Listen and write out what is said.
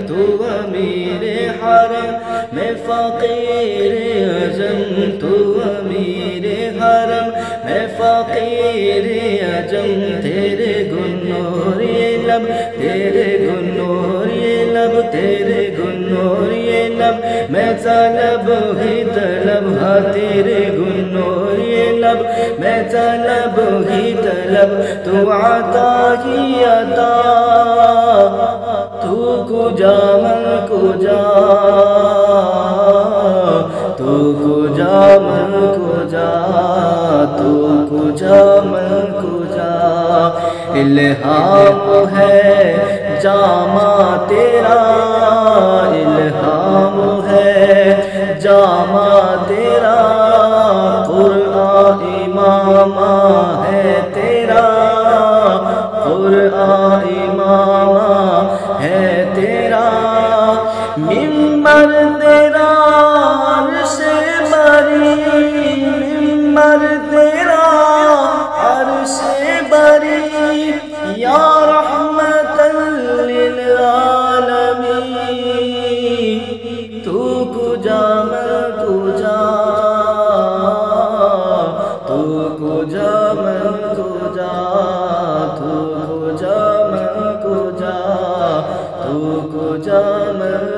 تو امیر حرم میں فقیر اعظم تو امیر حرم میں فقیر اعظم تیرے گنور یہ لب تیرے گنور یہ لب تیرے گنور یہ لب میں طلب ہی طلب ہاں تیرے گنور یہ لب میں طلب ہی طلب تو عطا ہی عطا تو کجا من کجا تو کجا من کجا تو کجا من کجا الہام ہے جامع تیرا الہام ہے جامع تیرا قرآن امامہ ہے تیرا قرآن امامہ ہے تیرا ممبر تیرا عرش بری ممبر تیرا عرش بری یا رحمت للعالمین تو کجا میں کجا تو کجا میں کجا تو کجا میں کجا تو کجا میں